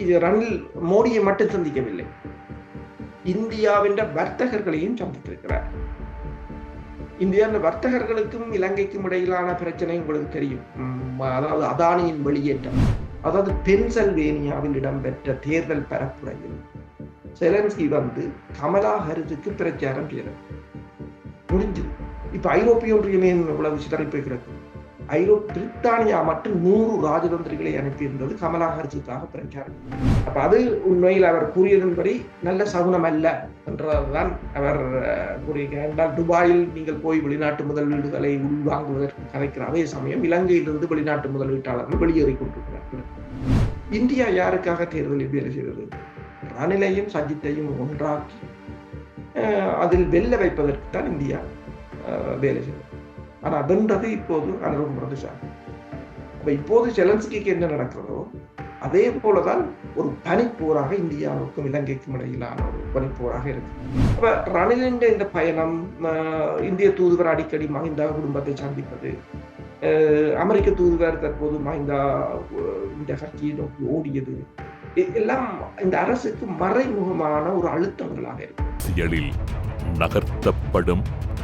இது ரணில் மோடியை மட்டும் சந்திக்கவில்லை, இந்தியாவின் வர்த்தகர்களையும் சந்தித்திருக்கிறார். இந்தியாவின் வர்த்தகர்களுக்கும் இலங்கைக்கும் இடையிலான பிரச்சனை உங்களுக்கு தெரியும். அதாவது அதானியின் வெளியேற்றம். அதாவது பென்சில்வேனியாவில் இடம்பெற்ற தேர்தல் பரப்புரையில் செலன்ஸ்கி வந்து கமலா ஹாரிஸுக்கு பிரச்சாரம் செய்யறது முடிஞ்சது. இப்ப ஐரோப்பிய ஒன்றியமே இவ்வளவு சிதறிப்போய் கிடக்கும். பிரித்தானியா மட்டும் 100 ராஜதந்திரிகளை அனுப்பியிருந்தது கமலா ஹாரிஸுக்காக பிரச்சாரம். அப்ப அது உண்மையில் அவர் கூறியதன்படி நல்ல சகுனம் அல்ல என்றதுதான் அவர் கூறியிருக்கிறார். துபாயில் நீங்கள் போய் வெளிநாட்டு முதலீடுகளை உள்வாங்குவதற்கு கதைக்கிற அதே சமயம் இலங்கையிலிருந்து வெளிநாட்டு முதலீட்டாளர்கள் வெளியேறி கொண்டிருக்கிறார்கள். இந்தியா யாருக்காக தேர்தலில் வேலை செய்தது? ரணிலையும் சஜித்தையும் ஒன்றாக்கி அதில் வெல்ல வைப்பதற்கு தான் இந்தியா வேலை செய்தது. ஆனால் வென்றது இப்போது அனுரூப் பிரதேசம். அப்ப இப்போது செலன்ஸ்கிக்கு என்ன நடக்கிறதோ அதே போலதான் ஒரு பனிப்போராக இந்தியாவுக்கும் இலங்கைக்கும் இடையிலான ஒரு பனிப்போராக இருக்கு. அப்ப ரணிலின் இந்த பயணம், இந்திய தூதுவர் அடிக்கடி மஹிந்தா குடும்பத்தை சந்திப்பது, அமெரிக்க தூதுவர் தற்போது மஹிந்தா இந்த கட்சியை நோக்கி ஓடியது, எல்லாம் இந்த அரசுக்கு மறைமுகமான ஒரு அழுத்தங்களாக இருக்கு. நகர்த்தப்படும்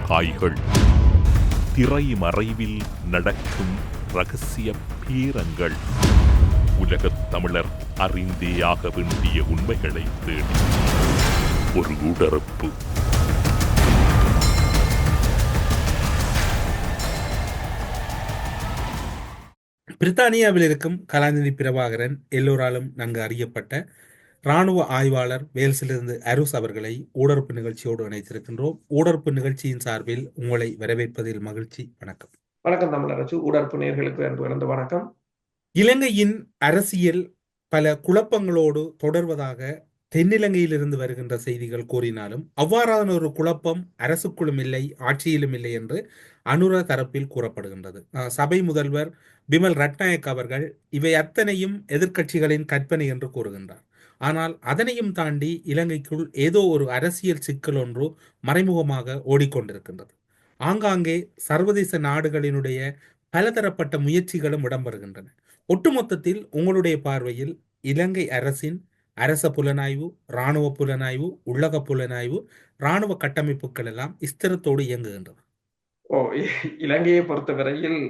காய்கள், திரைமறைவில் நடக்கும் ரகசிய பேரங்கள், உலகத் தமிழர் அறிந்தேயாக வேண்டிய உண்மைகளை தேடி ஒரு உடறுப்பு. பிரித்தானியாவில் இருக்கும் கலாநிதி பிரபாகரன் எல்லோராலும் நன்கு அறியப்பட்ட இராணுவ ஆய்வாளர் வேல்ஸிலிருந்து அருஸ் அவர்களை ஊடறுப்பு நிகழ்ச்சியோடு இணைத்திருக்கின்றோம். ஊடறுப்பு நிகழ்ச்சியின் சார்பில் உங்களை வரவேற்பதில் மகிழ்ச்சி. வணக்கம். வணக்கம் தமிழரசு. ஊடறுப்பு நேயர்களுக்கு அன்பு வணக்கம். இலங்கையின் அரசியல் பல குழப்பங்களோடு தொடர்வதாக தென்னிலங்கையிலிருந்து வருகின்ற செய்திகள் கூறினாலும் அவ்வாறான ஒரு குழப்பம் அரசுக்குள்ளும் இல்லை, ஆட்சியிலும் இல்லை என்று அனுர தரப்பில் கூறப்படுகின்றது. சபை முதல்வர் பிமல் ரட்நாயக் அவர்கள் இவை அத்தனையும் எதிர்க்கட்சிகளின் கற்பனை என்று கூறுகின்றார். ஆனால் அதனையும் தாண்டி இலங்கைக்குள் ஏதோ ஒரு அரசியல் சிக்கல் ஒன்று மறைமுகமாக ஓடிக்கொண்டிருக்கின்றது. ஆங்காங்கே சர்வதேச நாடுகளினுடைய பலதரப்பட்ட முயற்சிகளும் இடம்பெறுகின்றன. ஒட்டுமொத்தத்தில் உங்களுடைய பார்வையில் இலங்கை அரசின் அரச புலனாய்வு, இராணுவ புலனாய்வு, உள்ளக புலனாய்வு, இராணுவ கட்டமைப்புகள் எல்லாம் ஸ்திரத்தோடு இயங்குகின்றன. இலங்கையை பொறுத்தவரையில்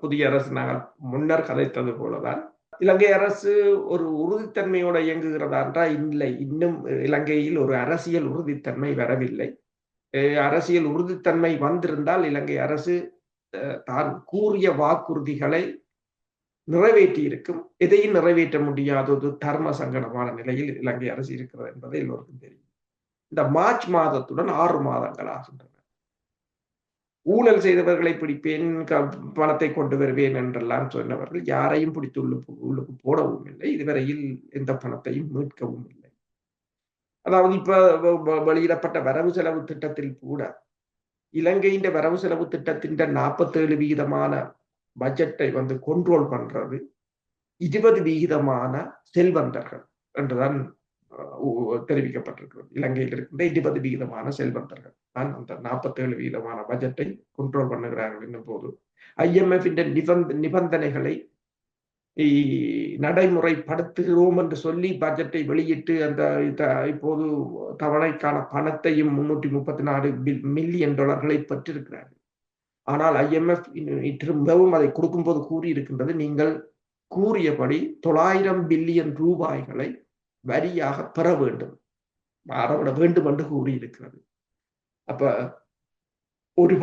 புதிய அரசு நாங்கள் முன்னர் கதைத்தது போலதான் இலங்கை அரசு ஒரு உறுதித்தன்மையோட இயங்குகிறதா என்றால் இல்லை. இன்னும் இலங்கையில் ஒரு அரசியல் உறுதித்தன்மை வரவில்லை. அரசியல் உறுதித்தன்மை வந்திருந்தால் இலங்கை அரசு தான் கூறிய வாக்குறுதிகளை நிறைவேற்றி இருக்கும். எதையும் நிறைவேற்ற முடியாத ஒரு தர்ம சங்கடமான நிலையில் இலங்கை அரசு இருக்கிறது என்பதை எல்லோருக்கும் தெரியும். இந்த மார்ச் மாதத்துடன் 6 மாதங்கள் ஆகின்றன. ஊழல் செய்தவர்களை பிடிப்பேன், பணத்தை கொண்டு வருவேன் என்றெல்லாம் சொன்னவர்கள் யாரையும் பிடித்து உள்ளுக்கு போடவும் இல்லை. இதுவரையில் எந்த பணத்தையும் மீட்கவும் இல்லை. அதாவது இப்ப வெளியிடப்பட்ட வரவு செலவு திட்டத்தில் கூட இலங்கையின் வரவு செலவு திட்டத்தின் 47% பட்ஜெட்டை வந்து கண்ட்ரோல் பண்றது 20% செல்வந்தர்கள் என்றுதான் தெரிவிக்கப்பட்டிருக்கிறது. இலங்கையில் இருக்கின்ற 20% செல்வந்தர்கள் தான் அந்த 47% பட்ஜெட்டை கண்ட்ரோல் பண்ணுகிறார்கள். என்னும் போது IMF நிபந்தனைகளை நடைமுறைப்படுத்துகிறோம் என்று சொல்லி பட்ஜெட்டை வெளியிட்டு அந்த இப்போது தவணைக்கான பணத்தையும் $334 மில்லியன் பெற்றிருக்கிறார்கள். ஆனால் IMF திரும்பவும் அதை கொடுக்கும்போது கூறியிருக்கின்றது, நீங்கள் கூறியபடி 900 பில்லியன் ரூபாய்களை வரியாக பெற வேண்டும், மாறவிட வேண்டும் என்று கூறியிருக்கிறது. அப்ப ஒரு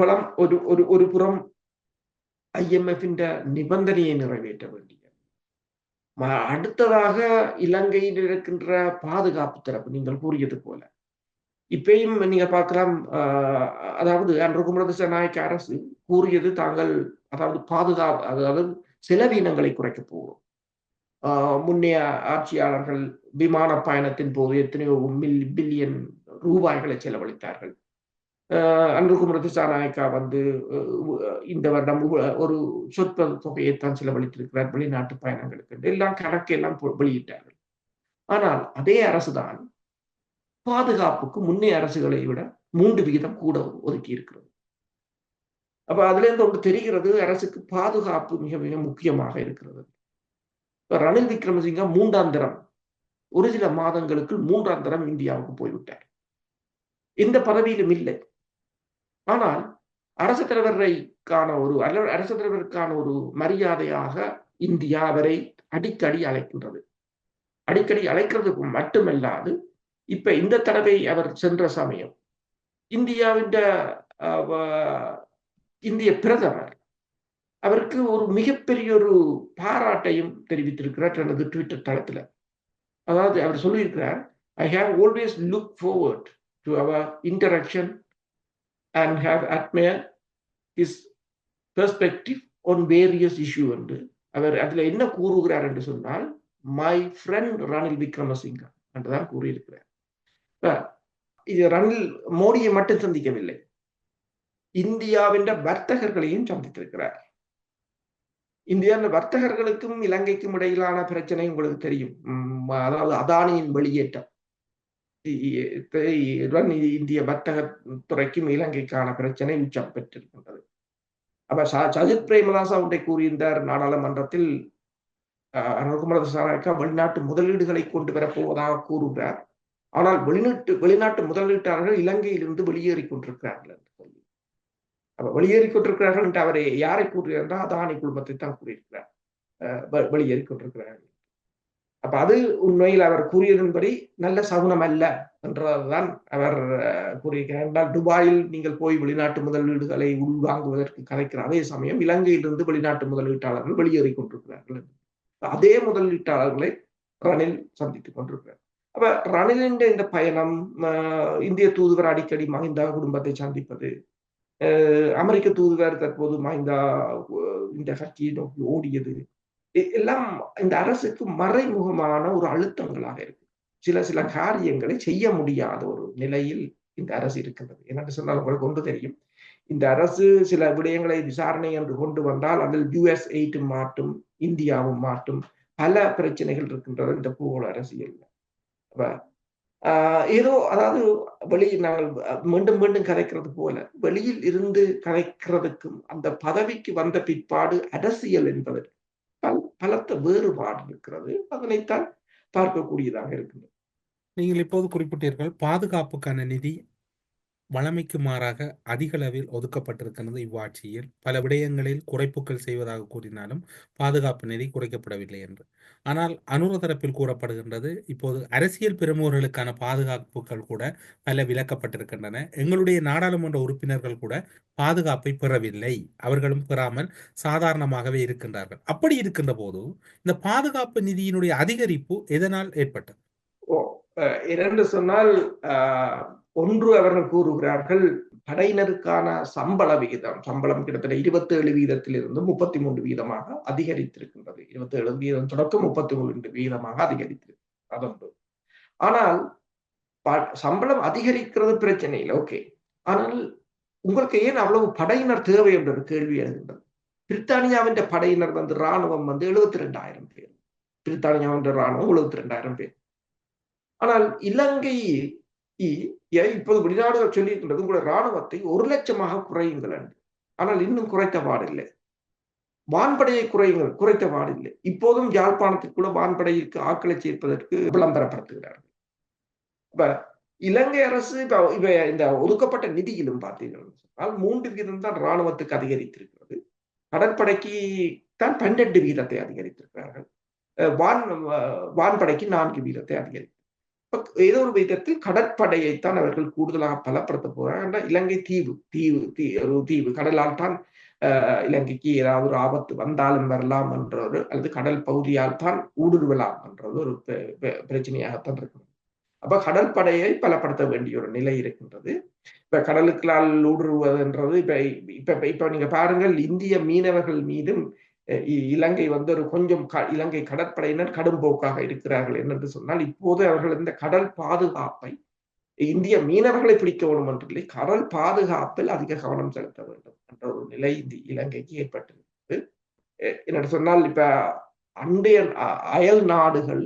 புறம் IMF நிபந்தனையை நிறைவேற்ற வேண்டிய, அடுத்ததாக இலங்கையில் இருக்கின்ற பாதுகாப்பு தரப்பு நீங்கள் கூறியது போல இப்பயும் நீங்க பார்க்கலாம். அதாவது அன்றுகுமர திசாநாயக்க அரசு கூறியது தாங்கள் அதாவது பாதுகாப்பு, அதாவது செலவினங்களை குறைக்க போகிறோம். முன்னைய ஆட்சியாளர்கள் விமான பயணத்தின் போது எத்தனையோ பில்லியன் ரூபாய்களை செலவழித்தார்கள். அன்றுகுமர திசாநாயக்கா வந்து இந்த வருடம் ஒரு சொற்ப தொகையைத்தான் செலவழித்திருக்கிறார் வெளிநாட்டு பயணங்களுக்கு. எல்லாம் கணக்கெல்லாம் வெளியிட்டார்கள். ஆனால் அதே அரசுதான் பாதுகாப்புக்கு முன்னைய அரசுகளை விட 3% கூட ஒதுக்கி இருக்கிறது. அப்ப அதுல இருந்து ஒன்று தெரிகிறது, அரசுக்கு பாதுகாப்பு மிக மிக முக்கியமாக இருக்கிறது. ரணில் விக்ரமசிங்க 3ஆம் தரம் ஒரு சில மாதங்களுக்கு 3ஆம் தரம் இந்தியாவுக்கு போய்விட்டார். எந்த பதவியிலும் இல்லை. ஆனால் அரசு தலைவருக்கான ஒரு மரியாதையாக இந்தியா அவரை அடிக்கடி அழைக்கின்றது. அடிக்கடி அழைக்கிறதுக்கு மட்டுமல்லாது இப்ப இந்த தடவை அவர் சென்ற சமயம் இந்தியாவின் இந்திய பிரதமர் அவருக்கு ஒரு மிகப்பெரிய ஒரு பாராட்டையும் தெரிவித்திருக்கிறார் தனது ட்விட்டர் தளத்தில். அதாவது அவர் சொல்லியிருக்கிறார், I have always look forward to our interaction and have admired his perspective on various issues என்று அவர் அதுல என்ன கூறுகிறார் என்று சொன்னால், மை ஃப்ரெண்ட் ரணில் விக்ரமசிங்க என்றுதான் கூறியிருக்கிறார். இது ரணில் மோடியை மட்டும் சந்திக்கவில்லை, இந்தியாவின் வர்த்தகர்களையும் சந்தித்திருக்கிறார். இந்தியாவின் வர்த்தகர்களுக்கும் இலங்கைக்கும் இடையிலான பிரச்சனை உங்களுக்கு தெரியும். அதாவது அதானியின் வெளியேற்றம், இந்திய வர்த்தக துறைக்கும் இலங்கைக்கான பிரச்சனை உச்சம் பெற்றிருக்கின்றது. அப்ப சஜித் பிரேமதாசா ஒன்றை கூறியிருந்தார் நாடாளுமன்றத்தில், வெளிநாட்டு முதலீடுகளை கொண்டு வரப்போவதாக கூறுகிறார். ஆனால் வெளிநாட்டு முதலீட்டாளர்கள் இலங்கையிலிருந்து வெளியேறிக் கொண்டிருக்கிறார்கள் என்று சொல்லி, அப்ப வெளியேறிக் கொண்டிருக்கிறார்கள் என்று அவரை யாரை கூறுகிறார்? அதானி குழுமத்தை தான் கூறியிருக்கிறார், வெளியேறிக் கொண்டிருக்கிறார்கள். அப்ப அது உண்மையில் அவர் கூறியதன்படி நல்ல சகுனம் அல்ல என்றதுதான் அவர் கூறியிருக்கிறார். என்றால் துபாயில் நீங்கள் போய் வெளிநாட்டு முதலீடுகளை உள்வாங்குவதற்கு கதைக்கிற அதே சமயம் இலங்கையிலிருந்து வெளிநாட்டு முதலீட்டாளர்கள் வெளியேறிக் கொண்டிருக்கிறார்கள். அதே முதலீட்டாளர்களை ரணில் சந்தித்துக் கொண்டிருக்கிறார். அப்ப ரணிலின் இந்த பயணம், இந்திய தூதுவர் அடிக்கடி மஹிந்தா குடும்பத்தை சந்திப்பது, அமெரிக்க தூதுவர் தற்போது மஹிந்தா இந்த கட்சியை நோக்கி ஓடியது, எல்லாம் இந்த அரசுக்கு மறைமுகமான ஒரு அழுத்தங்களாக இருக்கு. சில காரியங்களை செய்ய முடியாத ஒரு நிலையில் இந்த அரசு இருக்கின்றது. என்னென்று சொன்னால் உங்களுக்கு ஒன்று தெரியும், இந்த அரசு சில விடயங்களை விசாரணை என்று கொண்டு வந்தால் அதில் US8 மாட்டும், இந்தியாவும் மாட்டும், பல பிரச்சனைகள் இருக்கின்றது இந்த பூகோள அரசியல். ஏதோ அதாவது நாங்கள் மீண்டும் மீண்டும் கதைக்கிறது போல வெளியில் இருந்து கதைக்கிறதுக்கும் அந்த பதவிக்கு வந்த பிற்பாடு அரசியல் என்பதற்கு பலத்த வேறுபாடு இருக்கிறது. அதனைத்தான் பார்க்கக்கூடியதாக இருக்கின்றது. நீங்கள் இப்போது குறிப்பிட்டீர்கள், பாதுகாப்புக்கான நிதி வழமைக்கு மாறாக அதிக அளவில் ஒதுக்கப்பட்டிருக்கிறது. இவ்வாட்சியில் பல விடயங்களில் குறைப்புகள் செய்வதாக கூறினாலும் பாதுகாப்பு நிதி குறைக்கப்படவில்லை என்று. ஆனால் அனுர தரப்பில் கூறப்படுகின்றது, இப்போது அரசியல் பிரமுகர்களுக்கான பாதுகாப்புகள் கூட பல விலக்கப்பட்டிருக்கின்றன. எங்களுடைய நாடாளுமன்ற உறுப்பினர்கள் கூட பாதுகாப்பை பெறவில்லை, அவர்களும் பெறாமல் சாதாரணமாகவே இருக்கின்றார்கள். அப்படி இருக்கின்ற போது இந்த பாதுகாப்பு நிதியினுடைய அதிகரிப்பு எதனால் ஏற்பட்டது? என்னென்று சொன்னால், ஒன்று அவர்கள் கூறுகிறார்கள், படையினருக்கான சம்பளம் கிட்டத்தட்ட 27% 33% அதிகரித்திருக்கின்றது. 27% தொடக்கம் 33% அதிகரித்திருக்கு. அதொன்று. ஆனால் சம்பளம் அதிகரிக்கிறது பிரச்சனை இல்லை, ஓகே. ஆனால் உங்களுக்கு ஏன் அவ்வளவு படையினர் தேவை என்ற ஒரு கேள்வி எழுகின்றது. பிரித்தானியாவின் படையினர் இராணுவம் 72,000 பேர். பிரித்தானியாவின் இராணுவம் 72,000 பேர். ஆனால் இலங்கை இப்போது வெளிநாடுகள் சொல்லியிருக்கின்றது, உங்களுடைய இராணுவத்தை 1,00,000 குறையுங்கள் என்று. ஆனால் இன்னும் குறைத்த பாடில்லை. வான்படையை குறைத்த பாடில்லை. இப்போதும் யாழ்ப்பாணத்திற்குள்ள வான்படைக்கு ஆட்களை சேர்ப்பதற்கு விளம்பரப்படுத்துகிறார்கள். இப்ப இலங்கை அரசு இப்ப இந்த ஒதுக்கப்பட்ட நிதியிலும் பார்த்தீர்கள் 3% தான் இராணுவத்துக்கு அதிகரித்திருக்கிறது. கடற்படைக்கு தான் 12% அதிகரித்திருக்கிறார்கள். வான்படைக்கு 4% அதிகரித்து, ஏதோ ஒரு விதத்தில் கடற்படையைத்தான் அவர்கள் கூடுதலாக பலப்படுத்த போறாங்க. இலங்கை தீவு கடலால் தான் இலங்கைக்கு ஏதாவது ஒரு ஆபத்து வந்தாலும் வரலாம் என்றது, அல்லது கடல் பகுதியால் தான் ஊடுருவலாம் என்றது ஒரு பிரச்சனையாகத்தான் இருக்கும். அப்ப கடற்படையை பலப்படுத்த வேண்டிய ஒரு நிலை இருக்கின்றது. இப்ப கடலுக்குள்ளால் ஊடுருவதுன்றது இப்ப நீங்க பாருங்கள், இந்திய மீனவர்கள் மீதும் இலங்கை ஒரு கொஞ்சம் இலங்கை கடற்படையினர் கடும் போக்காக இருக்கிறார்கள் என்று சொன்னால், இப்போது அவர்கள் இந்த கடல் பாதுகாப்பை, இந்திய மீனவர்களை பிடிக்க வேண்டும் என்றில்லை, கடல் பாதுகாப்பில் அதிக கவனம் செலுத்த வேண்டும் என்ற ஒரு நிலை இந்த இலங்கைக்கு ஏற்பட்டிருக்கிறது. என்று சொன்னால், இப்ப அண்டைய அயல் நாடுகள்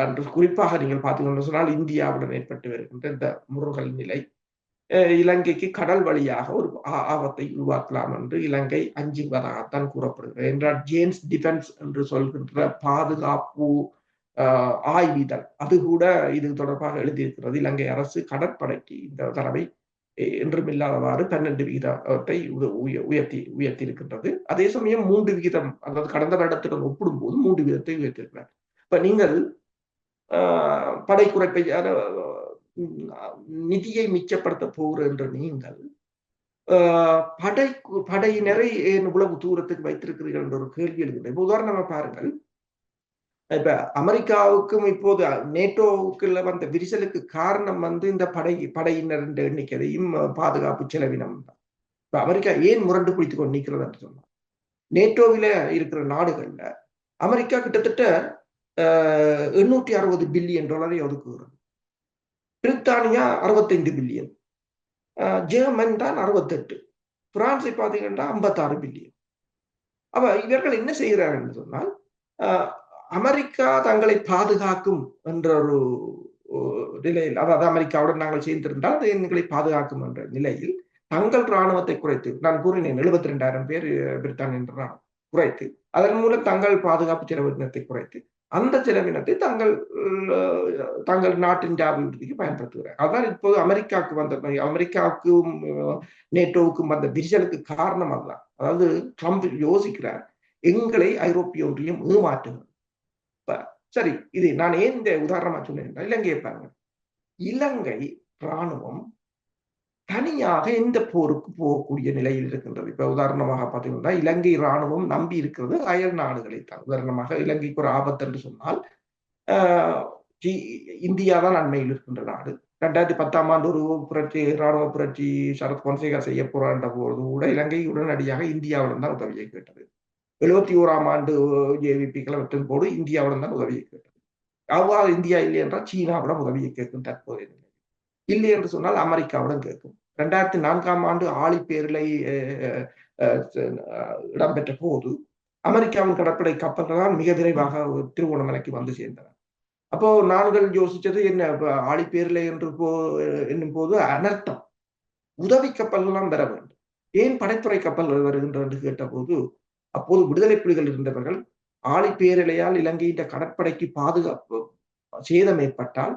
என்று குறிப்பாக நீங்கள் பார்த்தீங்கன்னு சொன்னால், இந்தியாவுடன் ஏற்பட்டு வருகின்ற இந்த முருகல் நிலை இலங்கைக்கு கடல் வழியாக ஒரு ஆபத்தை உருவாக்கலாம் என்று இலங்கை அஞ்சுவதாகத்தான் கூறப்படுகிறது. என்றால் ஜேம்ஸ் டிஃபென்ஸ் என்று சொல்கின்ற பாதுகாப்பு ஆய்விதழ் அது கூட இது தொடர்பாக எழுதியிருக்கிறது. இலங்கை அரசு கடற்படைக்கு இந்த தடவை என்றுமில்லாதவாறு 12 விகிதத்தை உயர்த்தி இருக்கின்றது. அதே சமயம் 3 விகிதம், அதாவது கடந்த வருடத்துடன் ஒப்பிடும்போது 3 விகிதத்தை உயர்த்தியிருக்கிறார். இப்ப நீங்கள் படை குறைப்பை நிதியை மிச்சப்படுத்த போகிற என்ற நீங்கள் படையினரை இவ்வளவு தூரத்துக்கு வைத்திருக்கிறீர்கள் என்ற ஒரு கேள்வி எழுதுகிறேன். இப்ப உதாரணமா பாருங்கள், இப்ப அமெரிக்காவுக்கும் இப்போது நேட்டோவுக்குள்ள வந்த விரிசலுக்கு காரணம் இந்த படையினர் எண்ணிக்கையும் பாதுகாப்பு செலவினம் தான். இப்ப அமெரிக்கா ஏன் முரண்டு பிடித்துக் கொண்டு நிற்கிறது என்று சொன்னா, நேட்டோவில இருக்கிற நாடுகள்ல அமெரிக்கா கிட்டத்தட்ட $860 பில்லியன் ஒதுக்குகிறது. பிரித்தானியா 65 பில்லியன், ஜெர்மன் தான் 68, பிரான்ஸை பார்த்தீங்கன்னா 56 பில்லியன். அப்ப இவர்கள் என்ன செய்கிறார்கள் என்று சொன்னால், அமெரிக்கா தங்களை பாதுகாக்கும் என்ற ஒரு நிலையில், அதாவது அமெரிக்காவுடன் நாங்கள் சேர்ந்திருந்தால் அது எங்களை பாதுகாக்கும் என்ற நிலையில் தங்கள் இராணுவத்தை குறைத்து, நான் கூறினேன் 72,000 பேர் பிரித்தானிய இராணுவம் குறைத்து, அதன் மூலம் தங்கள் பாதுகாப்பு செலவினத்தை குறைத்து அந்த செலவினத்தை தங்கள் நாட்டின் அபிவிருத்திக்கு பயன்படுத்துகிறார். அதான் இப்போது அமெரிக்காவுக்கும் நேட்டோவுக்கும் வந்த விரிசலுக்கு காரணம் அதுதான். அதாவது ட்ரம்ப் யோசிக்கிறார், எங்களை ஐரோப்பிய ஒன்றியம் ஏமாற்றுகிறது. சரி, இது நான் ஏன் இந்த உதாரணமா சொன்னேன், இலங்கையை பாருங்க. இலங்கை இராணுவம் தனியாக எந்த போருக்கு போகக்கூடிய நிலையில் இருக்கின்றது. இப்ப உதாரணமாக பார்த்தீங்கன்னா, இலங்கை இராணுவம் நம்பி இருக்கிறது அயல் நாடுகளை தான். உதாரணமாக இலங்கைக்கு ஒரு ஆபத்து என்று சொன்னால் இந்தியா தான் அண்மையில் இருக்கின்ற நாடு. 2010ஆம் ஆண்டு ஒரு இராணுவ புரட்சி சரத் பொன்சேகா செய்ய போராண்ட போது கூட இலங்கை உடனடியாக இந்தியாவிடம் தான் உதவியை கேட்டது. 71ஆம் ஆண்டு JVP கிளம்பத்தின் போது இந்தியாவிடம் தான் உதவியை கேட்டது. அவ்வாறு இந்தியா இல்லை என்றால் சீனாவிடம் உதவியை கேட்கும் தற்போதைய நிலை. இல்லை என்று சொன்னால் அமெரிக்காவிடம் கேட்கும். 2004ஆம் ஆண்டு ஆழிப்பேரலை இடம்பெற்ற போது அமெரிக்காவின் கடற்படை கப்பல்கள் தான் மிக விரைவாக திருவோணமலைக்கு வந்து சேர்ந்தன. அப்போ நாங்கள் யோசிச்சது என்ன, ஆழிப்பேரலை என்று என்னும் போது அனர்த்தம், உதவி கப்பல்கள் எல்லாம் வர வேண்டும், ஏன் படைத்துறை கப்பல்கள் வருகின்றன என்று கேட்ட போது, அப்போது விடுதலை புலிகள் இருந்தவர்கள் ஆழிப்பேரலையால் இலங்கையின் கடற்படைக்கு பாதுகாப்பு சேதம் ஏற்பட்டால்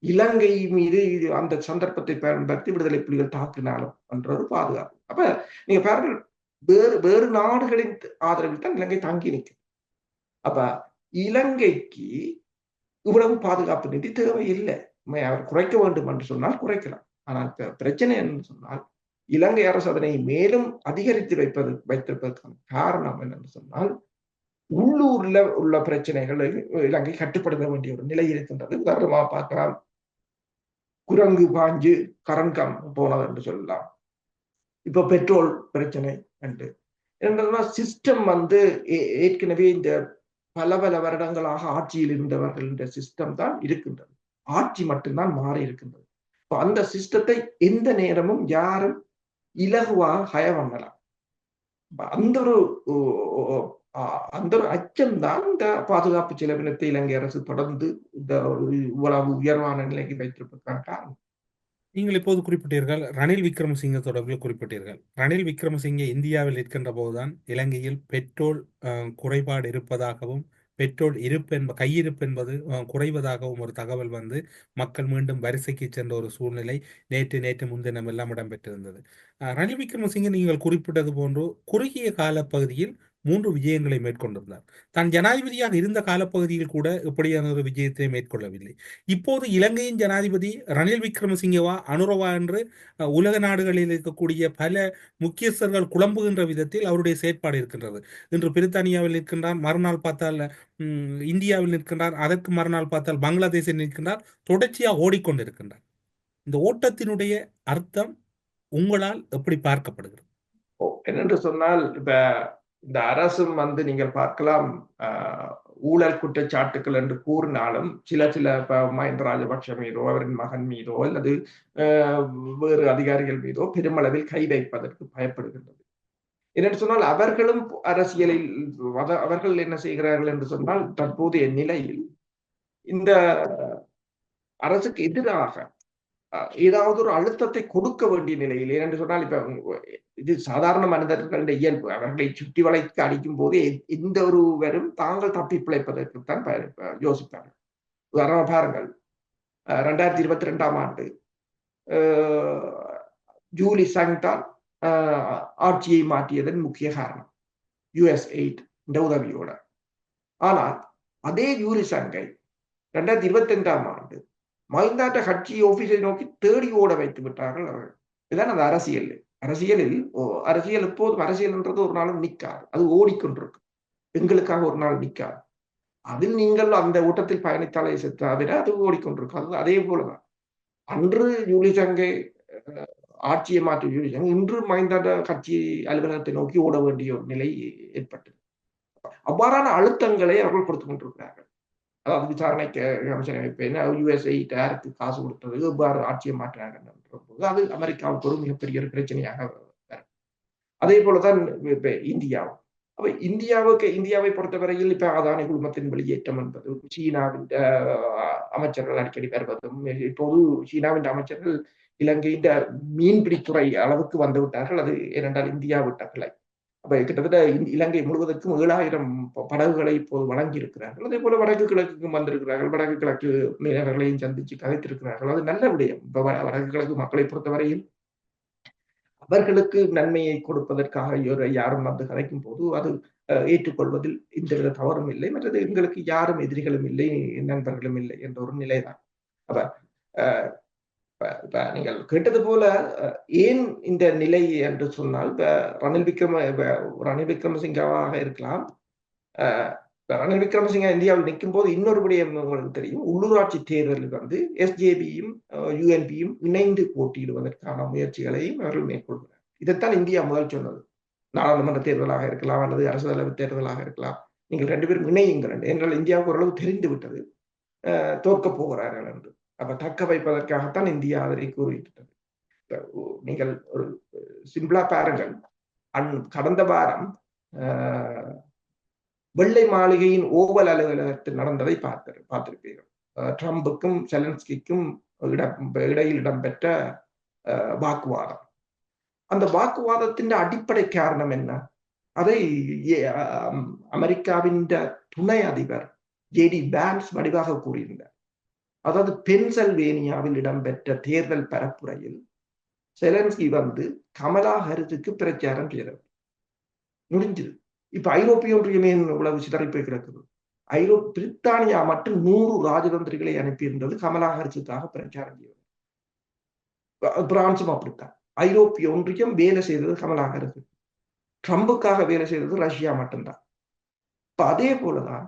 இலங்கை மீது அந்த சந்தர்ப்பத்தை பயன்படுத்தி விடுதலை புலிகள் தாக்கினாலும் என்ற ஒரு பாதுகாப்பு. அப்ப நீங்க பாருங்கள், வேறு நாடுகளின் ஆதரவில் தான் இலங்கை தாங்கி நிற்கும். அப்ப இலங்கைக்கு இவ்வளவு பாதுகாப்பு நிதி தேவையில்லை. அவர் குறைக்க வேண்டும் என்று சொன்னால் குறைக்கலாம். ஆனால் பிரச்சனை என்று சொன்னால் இலங்கை அரசு அதனை மேலும் அதிகரித்து வைத்திருப்பதற்கான காரணம் என்னென்று சொன்னால், உள்ளூர்ல உள்ள பிரச்சனைகளை இலங்கை கட்டுப்படுத்த வேண்டிய ஒரு நிலை இருக்கின்றது. உதாரணமாக பார்க்கலாம், குரங்கு பாஞ்சு கரங்கம் போனது என்று சொல்லலாம். இப்ப பெட்ரோல் பிரச்சனை என்று சிஸ்டம் ஏற்கனவே இந்த பல வருடங்களாக ஆட்சியில் இருந்தவர்கள் இந்த சிஸ்டம் தான் இருக்கின்றது. ஆட்சி மட்டும்தான் மாறி இருக்கின்றது. அந்த சிஸ்டத்தை எந்த நேரமும் யாரும் இலகுவாக ஹய பண்ணலாம். அந்த ஒரு அச்சம்தான் இந்த பாதுகாப்பு செலவினத்தை இலங்கை அரசு தொடர்ந்து இந்த இவ்வளவு உயர்வான நிலைக்கு வைத்திருப்பதற்கான காரணம். நீங்கள் இப்போது குறிப்பிட்டீர்கள், ரணில் விக்ரமசிங்க தொடர்பில் குறிப்பிட்டீர்கள். ரணில் விக்ரமசிங்கே இந்தியாவில் இருக்கின்ற போதுதான் இலங்கையில் பெட்ரோல் குறைபாடு இருப்பதாகவும் பெட்ரோல் கையிருப்பு என்பது குறைவதாகவும் ஒரு தகவல் மக்கள் மீண்டும் வரிசைக்கு சென்ற ஒரு சூழ்நிலை நேற்று முன்தினம் எல்லாம் இடம்பெற்றிருந்தது. ரணில் விக்ரமசிங்கே நீங்கள் குறிப்பிட்டது போன்று குறுகிய கால பகுதியில் 3 விஜயங்களை மேற்கொண்டிருந்தார். தான் ஜனாதிபதியாக இருந்த காலப்பகுதியில் கூட இப்படியான ஒரு விஜயத்தை மேற்கொள்ளவில்லை. இப்போது இலங்கையின் ஜனாதிபதி ரணில் விக்ரமசிங்கவா அனுரவா என்று உலக நாடுகளில் இருக்கக்கூடிய பல முக்கியஸ்தர்கள் குழம்புகின்ற விதத்தில் அவருடைய செயற்பாடு இருக்கின்றது. இன்று பிரித்தானியாவில் இருக்கின்றார், மறுநாள் பார்த்தால் இந்தியாவில் நிற்கின்றார், அதற்கு மறுநாள் பார்த்தால் பங்களாதேஷில் நிற்கின்றார், தொடர்ச்சியாக ஓடிக்கொண்டிருக்கின்றார். இந்த ஓட்டத்தினுடைய அர்த்தம் உங்களால் எப்படி பார்க்கப்படுகிறது? என்னென்று சொன்னால், இப்ப இந்த அரசும் நீங்கள் பார்க்கலாம், ஊழல் குற்றச்சாட்டுக்கள் என்று கூறினாலும் சில மஹிந்த ராஜபக்ஷ மீதோ அவரின் மகன் மீதோ அல்லது வேறு அதிகாரிகள் மீதோ பெருமளவில் கை வைப்பதற்கு பயப்படுகின்றது. என்னென்று சொன்னால், அவர்களும் அரசியலில் அவர்கள் என்ன செய்கிறார்கள் என்று சொன்னால், தற்போதைய நிலையில் இந்த அரசுக்கு எதிராக, ஏதாவது ஒரு அழுத்தத்தை கொடுக்க வேண்டிய நிலையில், ஏனென்று சொன்னால் இப்ப இது சாதாரண மனிதர்களுடைய இயல்பு. அவர்களை சுற்றி வளைத்து அடிக்கும் போது எந்த ஒருவரும் தாங்கள் தப்பி பிழைப்பதற்குத்தான் யோசிப்பார்கள். உதாரணமா பாருங்கள், 2022ஆம் ஆண்டு ஜூலி சங் தான் ஆட்சியை மாற்றியதன் முக்கிய காரணம், US8 இந்த உதவியோட. ஆனால் அதே ஜூலி சங்கை 2025ஆம் ஆண்டு மஹிந்தாட்ட கட்சி ஆபீஸை நோக்கி தேடி ஓட வைத்து விட்டார்கள் அவர்கள். இதுதான் அந்த அரசியல். அரசியல் எப்போதும் அரசியல்ன்றது ஒரு நாளும் நிற்காது, அது ஓடிக்கொண்டிருக்கு, எங்களுக்காக ஒரு நாள் நிற்காது. அதில் நீங்கள் அந்த ஓட்டத்தில் பயணித்தாலே தவிர அது ஓடிக்கொண்டிருக்கு. அது அதே போலதான் அன்று ஜூலி சங்கை ஆட்சியை மாற்றி ஜூலி சங்கை இன்று மஹிந்தாட்ட கட்சி அலுவலகத்தை நோக்கி ஓட வேண்டிய ஒரு நிலை ஏற்பட்டது. அவ்வாறான அழுத்தங்களை அவர்கள் கொடுத்துக் கொண்டிருக்கிறார்கள். அதாவது விசாரணைக்கு அமைச்சர் அமைப்பேன், US8 யாருக்கு காசு கொடுத்தது, எவ்வாறு ஆட்சியை மாற்றினாங்க, அது அமெரிக்காவுக்கு ஒரு மிகப்பெரிய ஒரு பிரச்சனையாக வரும். அதே போலதான் இப்ப இந்தியாவும். அப்ப இந்தியாவை பொறுத்தவரையில் இப்ப அதானி குழுமத்தின் வெளியேற்றம் என்பது, சீனாவின் அமைச்சர்கள் அடிக்கடி வருவதும், இப்போது சீனாவின் அமைச்சர்கள் இலங்கையின் மீன்பிடித்துறை அளவுக்கு வந்து விட்டார்கள். அது ஏனென்றால் இந்தியா விட்ட பிள்ளை. அப்ப கிட்டத்தட்ட இலங்கை முழுவதற்கும் 7000 படகுகளை இப்போது வழங்கி இருக்கிறார்கள். அதே போல வடக்கு கிழக்குக்கும் வந்திருக்கிறார்கள். வடக்கு கிழக்கு மீனவர்களையும் சந்திச்சு கதைத்திருக்கிறார்கள். அது நல்ல விடயம். வடக்கு கிழக்கு மக்களை பொறுத்தவரையில் அவர்களுக்கு நன்மையை கொடுப்பதற்காக யாரும் வந்து கதைக்கும் போது அது ஏற்றுக்கொள்வதில் எந்தவித தவறும் இல்லை. மற்றது எங்களுக்கு யாரும் எதிரிகளும் இல்லை, நண்பர்களும் இல்லை என்ற ஒரு நிலைதான். அப்ப நீங்கள் கேட்டது போல ஏன் இந்த நிலை என்று சொன்னால், ரணில் விக்ரமசிங்காவாக இருக்கலாம். ரணில் விக்ரமசிங்கா இந்தியாவில் நிற்கும் போது இன்னொரு விடயம் உங்களுக்கு தெரியும், உள்ளூராட்சி தேர்தலில் வந்து SJPயும் UNPயும் இணைந்து போட்டியிடுவதற்கான முயற்சிகளையும் அவர்கள் மேற்கொள்கிறார். இதைத்தான் இந்தியா முதல் சொன்னது. நாடாளுமன்ற தேர்தலாக இருக்கலாம் அல்லது அரசு தலைவர் தேர்தலாக இருக்கலாம், நீங்கள் 2 பேரும் இணையுங்கள் என்றால் இந்தியாவுக்கு ஓரளவு தெரிந்து விட்டது தோற்கப் போகிறார்கள் என்று. அப்ப தக்க வைப்பதற்காகத்தான் இந்தியா அதனை கூறிவிட்டது. நீங்கள் ஒரு சிம்பிளா பாருங்கள், கடந்த வாரம் வெள்ளை மாளிகையின் ஓவல் அலுவலகத்தில் நடந்ததை பார்த்திருப்பீர்கள். ட்ரம்புக்கும் செலன்ஸ்கிக்கும் இடையில் இடம்பெற்ற வாக்குவாதம். அந்த வாக்குவாதத்தின் அடிப்படை காரணம் என்ன? அதை அமெரிக்காவின் துணை அதிபர் JD Vance வடிவாக கூறியிருந்தார். அதாவது பென்சில்வேனியாவில் இடம்பெற்ற தேர்தல் பரப்புரையில் செலன்ஸ்கி வந்து கமலா ஹாரிஸுக்கு பிரச்சாரம் செய்தார். முடிஞ்சது. இப்ப ஐரோப்பிய ஒன்றியமே இவ்வளவு சிதறிப்பை கிடக்குது. பிரித்தானியா மட்டும் 100 ராஜதந்திரிகளை அனுப்பியிருந்தது கமலா ஹாரிஸுக்காக பிரச்சாரம் செய்வது. பிரான்சும் அப்படித்தான். ஐரோப்பிய ஒன்றியம் வேலை செய்தது கமலா ஹாரிஸ், ட்ரம்புக்காக வேலை செய்தது ரஷ்யா மட்டும்தான். இப்ப அதே போலதான்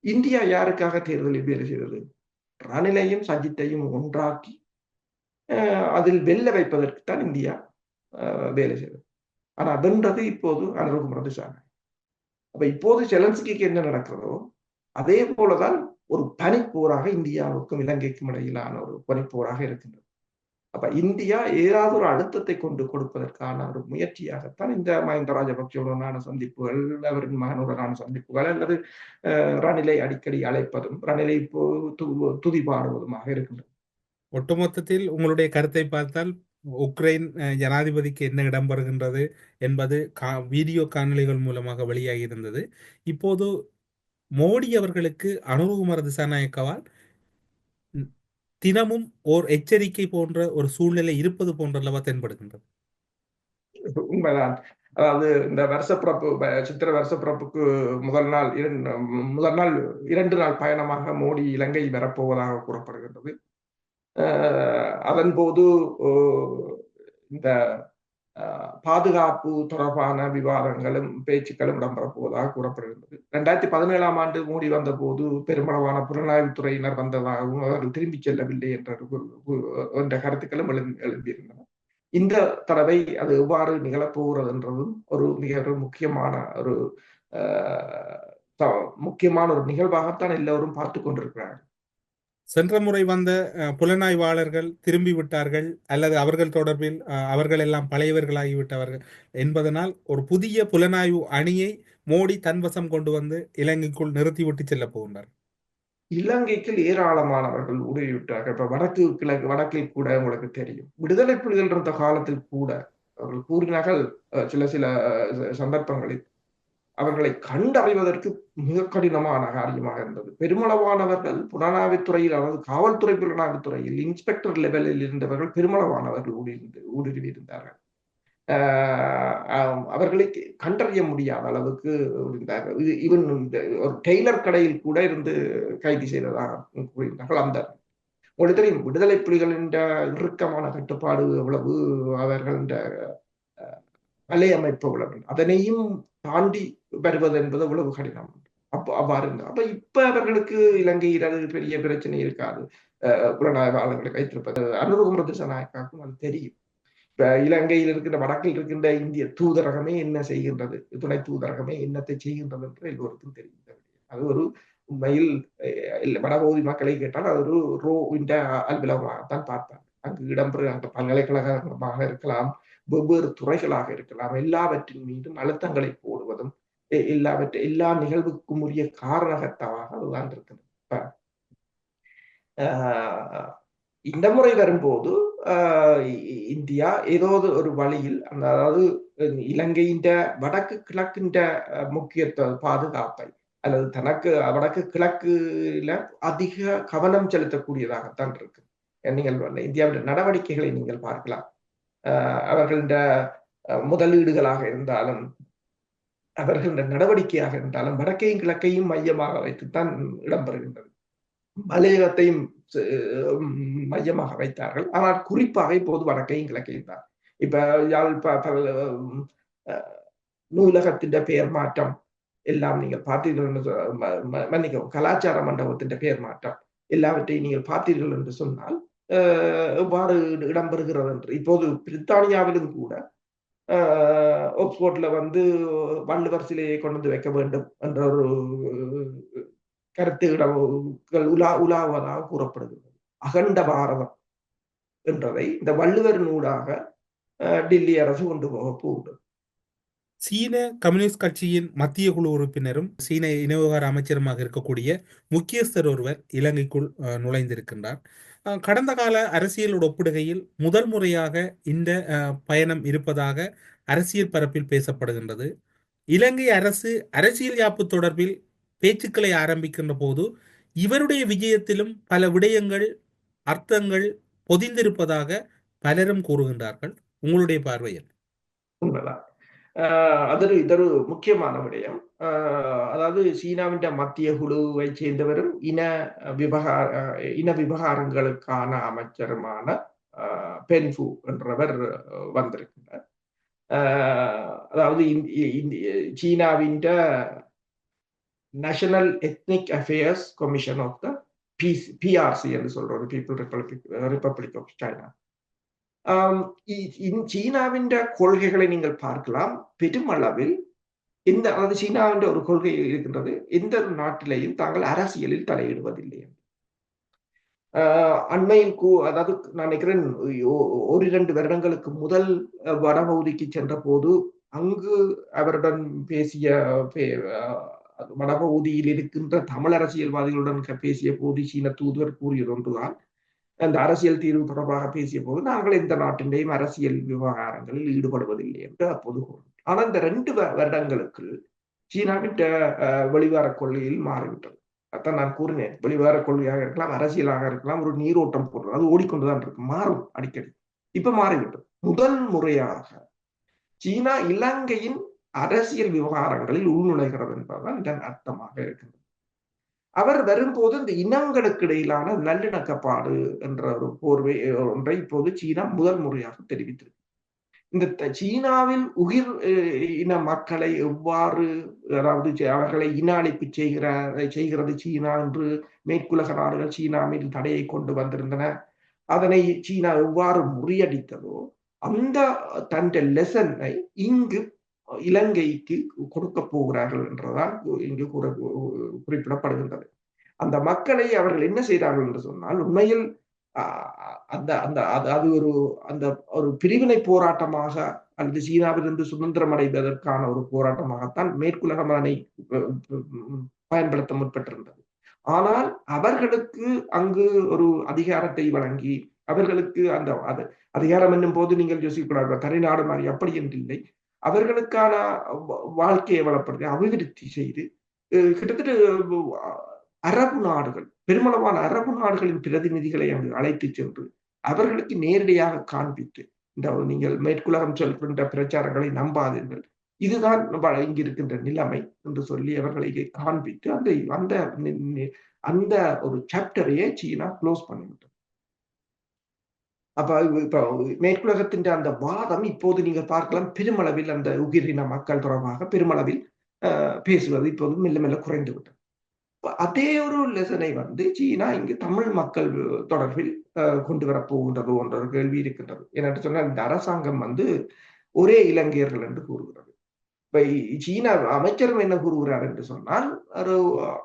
இந்தியா யாருக்காக தேர்தலில் வேலை செய்தது? ரணிலையும் சஜித்தையும் ஒன்றாக்கி அதில் வெல்ல வைப்பதற்குத்தான் இந்தியா வேலை செய்தது. ஆனா வென்றது இப்போது அனுரகுமார திசாநாயக்கா. அப்ப இப்போது செலன்ஸ்கிக்கு என்ன நடக்கிறதோ அதே போலதான் ஒரு பனிப்போராக இந்தியாவுக்கும் இலங்கைக்கும் இடையிலான ஒரு பனிப்போராக இருக்கின்றது. அப்ப இந்தியா ஏதாவது ஒரு அழுத்தத்தை கொண்டு கொடுப்பதற்கான ஒரு முயற்சியாகத்தான் இந்த மஹிந்த ராஜபக்சவுடனான சந்திப்புகள், அவரின் மகனுடனான சந்திப்புகள், அல்லது ரணிலை அடிக்கடி அழைப்பதும் ரணிலை துதிபாடுவதுமாக இருக்கின்றது. ஒட்டுமொத்தத்தில் உங்களுடைய கருத்தை பார்த்தால் உக்ரைன் ஜனாதிபதிக்கு என்ன இடம்பெறுகின்றது என்பது வீடியோ காணொளிகள் மூலமாக வெளியாகி இருந்தது. இப்போது மோடி அவர்களுக்கு அனுரகுமார திசாநாயக்கவால் தினமும் ஓர் எச்சரிக்கை போன்ற ஒரு சூழ்நிலை இருப்பது போன்றல்லவா தென்படுகின்றது. உண்மைதான். அதாவது இந்த வருஷப்பிறப்பு, சித்திர வருஷப்பிறப்புக்கு முதல் நாள் 2 நாள் பயணமாக மோடி இலங்கை வரப்போவதாக கூறப்படுகின்றது. அதன் போது இந்த பாதுகாப்பு தொடர்பான விவாதங்களும் பேச்சுக்களும் இடம்பெறப்போவதாக கூறப்படுகின்றது. 2017ஆம் ஆண்டு மோடி வந்த போது பெருமளவான புலனாய்வுத்துறையினர் வந்ததாகவும் அவர்கள் திரும்பி செல்லவில்லை என்ற கருத்துக்களும் எழும்பியிருந்தன. இந்த தடவை அது எவ்வாறு நிகழப்போகிறது என்றதும் ஒரு மிக முக்கியமான ஒரு நிகழ்வாகத்தான் எல்லோரும் பார்த்து கொண்டிருக்கிறார்கள். சென்ற முறை வந்த புலனாய்வாளர்கள் திரும்பி விட்டார்கள் அல்லது அவர்கள் தொடர்பில் அவர்கள் எல்லாம் பழையவர்களாகிவிட்டவர்கள் என்பதனால் ஒரு புதிய புலனாய்வு அணியை மோடி தன்வசம் கொண்டு வந்து இலங்கைக்குள் நிறுத்திவிட்டு செல்ல போகின்றார். இலங்கைக்கு ஏராளமானவர்கள் ஊடுருவிவிட்டார்கள். இப்ப வடக்கில் கூட உங்களுக்கு தெரியும், விடுதலை புலிகள் இருந்த காலத்தில் கூட அவர்கள் கூறினார்கள், சில சில சந்தர்ப்பங்களில் அவர்களை கண்டறிவதற்கு மிக கடினமான காரியமாக இருந்தது. பெருமளவானவர்கள் புலனாய்வுத்துறையில், அதாவது காவல்துறை புலனாய்வுத்துறையில் இன்ஸ்பெக்டர் லெவலில் இருந்தவர்கள் பெருமளவானவர்கள் ஊடுருவி இருந்தார்கள். அவர்களை கண்டறிய முடியாத அளவுக்கு இருந்தார்கள். இவன் ஒரு டெய்லர் கடையில் கூட இருந்து கைது செய்ததாக கூறினார்கள். அந்த உங்களுக்கு தெரியும், விடுதலை புலிகளின் இறுக்கமான கட்டுப்பாடு எவ்வளவு, அவர்கள் வலையமைப்பு எவ்வளவு, அதனையும் தாண்டி வருவது என்பது எவ்வளவு கடினம். அவ்வாறு இருந்தா அப்ப இப்ப அவர்களுக்கு இலங்கையில் அது பெரிய பிரச்சனை இருக்காது. புலனாய்வாளர்களை வைத்திருப்பது அனுரகுமார திசாநாயக்காவுக்கும் அது தெரியும். இப்ப இலங்கையில் இருக்கின்ற, வடக்கில் இருக்கின்ற இந்திய தூதரகமே என்ன செய்கின்றது, துணை தூதரகமே என்னத்தை செய்கின்றது என்று எல்லோருக்கும் தெரியும். அது ஒரு உண்மையில் வடபகுதி மக்களை கேட்டால் அது ஒரு ரோவின் அலுவலகமாகத்தான் பார்ப்பாங்க. அங்கு இடம்பெறுகின்ற பல்கலைக்கழகமாக இருக்கலாம், வெவ்வேறு துறைகளாக இருக்கலாம், எல்லாவற்றின் மீதும் அழுத்தங்களை போடுவதும் எல்லா நிகழ்வுக்கும் உரிய காரணகர்த்தாவாக அதுதான் இருக்கிறது. இந்த முறை வரும்போது இந்தியா ஏதோ ஒரு வழியில், அதாவது இலங்கையின் வடக்கு கிழக்கின்ற முக்கியத்துவ பாதுகாப்பை அல்லது தனக்கு வடக்கு கிழக்குல அதிக கவனம் செலுத்தக்கூடியதாகத்தான் இருக்கு. நீங்கள் இந்தியாவின் நடவடிக்கைகளை நீங்கள் பார்க்கலாம். அவர்கள முதலீடுகளாக இருந்தாலும், அவர்கள நடவடிக்கையாக இருந்தாலும் வடக்கையும் கிழக்கையும் மையமாக வைத்துத்தான் இடம்பெறுகின்றது. மலையகத்தையும் மையமாக வைத்தார்கள், ஆனால் குறிப்பாக இப்போது வடக்கையும் கிழக்கையும் தான். இப்ப யாழ் நூலகத்தின் பெயர் மாற்றம் எல்லாம் நீங்கள் பார்த்தீர்கள் என்று மன்னிக்கவும், கலாச்சார மண்டபத்தின் பெயர் மாற்றம் எல்லாவற்றையும் நீங்கள் பார்த்தீர்கள் என்று சொன்னால் எவ்வாறு இடம்பெறுகிறது என்று. இப்போது பிரித்தானியாவிலும் கூட ஆக்ஸ்போர்ட்ல வள்ளுவர் சிலையை கொண்டு வந்து வைக்க வேண்டும் என்ற ஒரு கருத்துகள் உலாவதாக கூறப்படுகிறது. அகண்ட பாரதம் என்றதை இந்த வள்ளுவர் நூடாக டில்லி அரசு கொண்டு போக போகுது. சீன கம்யூனிஸ்ட் கட்சியின் மத்திய குழு உறுப்பினரும் சீன இனவிவகார அமைச்சருமாக இருக்கக்கூடிய முக்கியஸ்தர் ஒருவர் இலங்கைக்குள் நுழைந்திருக்கின்றார். கடந்த கால அரசியலோடு ஒப்பிடுகையில் முதல் முறையாக இந்த பயணம் இருப்பதாக அரசியல் பரப்பில் பேசப்படுகின்றது. இலங்கை அரசு அரசியல் யாப்பு தொடர்பில் பேச்சுக்களை ஆரம்பிக்கின்ற போது இவருடைய விஜயத்திலும் பல விடயங்கள், அர்த்தங்கள் பொதிந்திருப்பதாக பலரும் கூறுகின்றார்கள். உங்களுடைய பார்வையில்? உண்மைதான். இதொரு முக்கியமான விடயம். அதாவது சீனாவின் மத்திய குழுவை சேர்ந்தவரும் இன விவகாரங்களுக்கான அமைச்சருமான பென்ஃபு என்றவர் வந்திருக்கின்றார். அதாவது சீனாவின் national ethnic affairs commission of the PRC என்று சொல்றது, பீப்புள் ரிப்பப்ளிக் ஆஃப் சைனா. சீனாவின் கொள்கைகளை நீங்கள் பார்க்கலாம். பெருமளவில் அதாவது சீனாவின் ஒரு கொள்கை இருக்கின்றது, எந்த ஒரு நாட்டிலையும் தாங்கள் அரசியலில் தலையிடுவதில்லை. அண்மையில் அதாவது நான் நினைக்கிறேன் 1-2 வருடங்களுக்கு முதல் வடபகுதிக்கு சென்ற போது அங்கு அவருடன் பேசிய வடபகுதியில் இருக்கின்ற தமிழ் அரசியல்வாதிகளுடன் பேசிய போது சீன தூதுவர் கூறியது ஒன்றுதான், அந்த அரசியல் தீர்வு தொடர்பாக பேசிய போது நாங்கள் எந்த நாட்டின்றையும் அரசியல் விவகாரங்களில் ஈடுபடுவதில்லை என்று அப்போது கூறினார். ஆனால் இந்த 2 வருடங்களுக்கு சீனாவின் வெளிவார கொள்கையில் மாறிவிட்டது. அதான் நான் கூறினேன், வெளிவார கொள்கையாக இருக்கலாம், அரசியலாக இருக்கலாம், ஒரு நீரோட்டம் போடுறது, அது ஓடிக்கொண்டுதான் இருக்கு, மாறும் அடிக்கடி. இப்ப மாறிவிட்டது. முதல் முறையாக சீனா இலங்கையின் அரசியல் விவகாரங்களில் உள்நுழைகிறது என்பதுதான் இதன் அர்த்தமாக இருக்கின்றது. அவர் வரும்போது இந்த இனங்களுக்கு இடையிலான நல்லிணக்கப்பாடு என்ற ஒரு போர்வை ஒன்றை இப்போது சீனா முதல் முறையாக தெரிவித்திருக்கு. இந்த சீனாவில் உயிர் இன மக்களை எவ்வாறு, அதாவது அவர்களை இன அழிப்பு செய்கிறது சீனா என்று மேற்குலக நாடுகள் சீனா மீது தடையை கொண்டு வந்திருந்தன. அதனை சீனா எவ்வாறு முறியடித்ததோ அந்த தன் லெசனை இங்கு இலங்கைக்கு கொடுக்க போகிறார்கள் என்றுதான் இங்கு குறிப்பிடப்படுகின்றது. அந்த மக்களை அவர்கள் என்ன செய்தார்கள் என்று சொன்னால், உண்மையில் அது ஒரு பிரிவினை போராட்டமாக அல்லது சீனாவிலிருந்து சுதந்திரம் அடைவதற்கான ஒரு போராட்டமாகத்தான் மேற்குலகம் அதனை பயன்படுத்த முற்பட்டிருந்தது. ஆனால் அவர்களுக்கு அங்கு ஒரு அதிகாரத்தை வழங்கி அவர்களுக்கு அந்த அதிகாரம் என்னும் போது நீங்கள் யோசிக்கூடாது தனிநாடு மாதிரி அப்படி என்று இல்லை. அவர்களுக்கான வாழ்க்கையை வளப்படுத்தி அபிவிருத்தி செய்து கிட்டத்தட்ட அரபு நாடுகள், பெருமளவான அரபு நாடுகளின் பிரதிநிதிகளை அங்கு அழைத்து சென்று அவர்களுக்கு நேரடியாக காண்பித்து, இந்த நீங்கள் மேற்குலகம் சொல்கின்ற பிரச்சாரங்களை நம்பாதீர்கள், இதுதான் இங்கு இருக்கின்ற நிலைமை என்று சொல்லி அவர்களை காண்பித்து அந்த அந்த ஒரு சாப்டரையே சீனா க்ளோஸ் பண்ணிவிட்டது. அப்ப இப்ப மேற்குலகத்தின் அந்த வாதம் இப்போது நீங்க பார்க்கலாம், பெருமளவில் அந்த உயிரின மக்கள் தொடர்பாக பெருமளவில் பேசுவது இப்போது மெல்ல மெல்ல குறைந்து விட்டது. அதே ஒரு லெசனை சீனா இங்கு தமிழ் மக்கள் தொடர்பில் கொண்டு வரப் போகின்றது என்ற ஒரு கேள்வி இருக்கின்றது. ஏனென்று சொன்னால் இந்த அரசாங்கம் ஒரே இலங்கையர்கள் என்று கூறுகிறது. இப்ப சீன அமைச்சரும் என்ன கூறுகிறார் என்று சொன்னால்,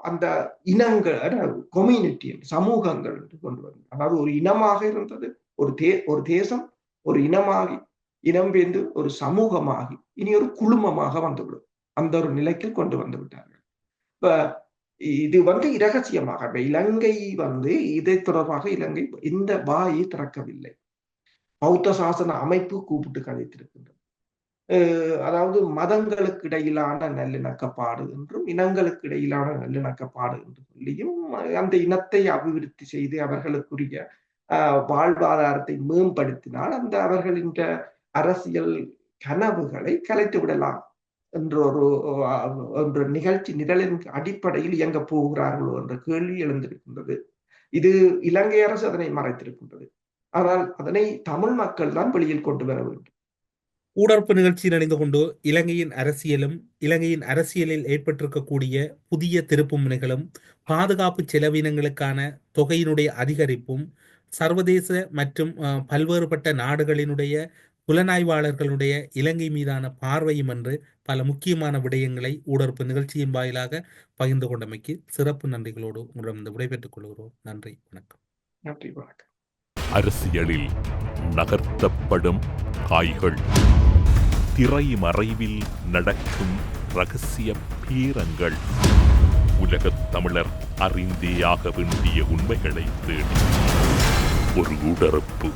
அந்த இனங்கள் கம்யூனிட்டி சமூகங்கள் என்று கொண்டு வந்து, அதாவது ஒரு இனமாக இருந்தது, ஒரு தேசம் ஒரு இனமாகி, இனம் வேந்து ஒரு சமூகமாகி இனி ஒரு குழுமமாக வந்துவிடும். அந்த ஒரு நிலைக்கு கொண்டு வந்து விட்டார்கள். இப்ப இது இரகசியமாக இலங்கை இதை தொடர்பாக இலங்கை இந்த வாயை திறக்கவில்லை. பௌத்த சாசன அமைப்பு கூப்பிட்டு கதைத்திருக்கின்றது. அதாவது மதங்களுக்கு இடையிலான நல்லிணக்கப்பாடு என்றும் இனங்களுக்கு இடையிலான நல்லிணக்கப்பாடு என்று சொல்லியும் அந்த இனத்தை அபிவிருத்தி செய்து அவர்களுக்குரிய வாழ்வாதாரத்தை மேம்படுத்தினால் அந்த அவர்களின் அரசியல் கனவுகளை கலைத்து விடலாம் என்ற ஒரு நிகழ்ச்சி நிரலின் அடிப்படையில் இயங்க போகிறார்களோ என்ற கேள்வி எழுந்திருக்கின்றது. இது இலங்கை அரசு அதனை மறைத்திருக்கின்றது. ஆனால் அதனை தமிழ் மக்கள் தான் வெளியில் கொண்டு வர வேண்டும். ஊடறுப்பு நிகழ்ச்சியில் இணைந்து கொண்டு இலங்கையின் அரசியலில் ஏற்பட்டிருக்கக்கூடிய புதிய திருப்பு முனைகளும் பாதுகாப்பு செலவினங்களுக்கான தொகையினுடைய அதிகரிப்பும் சர்வதேச மற்றும் பல்வேறுபட்ட நாடுகளினுடைய புலனாய்வாளர்களுடைய இலங்கை மீதான பார்வையும் என்று பல முக்கியமான விடயங்களை ஊடறுப்பு நிகழ்ச்சியின் வாயிலாக பகிர்ந்து கொண்டமைக்கு சிறப்பு நன்றிகளோடு உங்களிடம் விடைபெற்றுக் கொள்கிறோம். நன்றி, வணக்கம். நன்றி, வணக்கம். அரசியலில் நகர்த்தப்படும் காய்கள், திரைமறைவில் நடக்கும் இரகசிய பீரங்கள், உலகத் தமிழர் அறிந்தேயாக வேண்டிய உண்மைகளை தேடி ஒரு ஊடறுப்பு.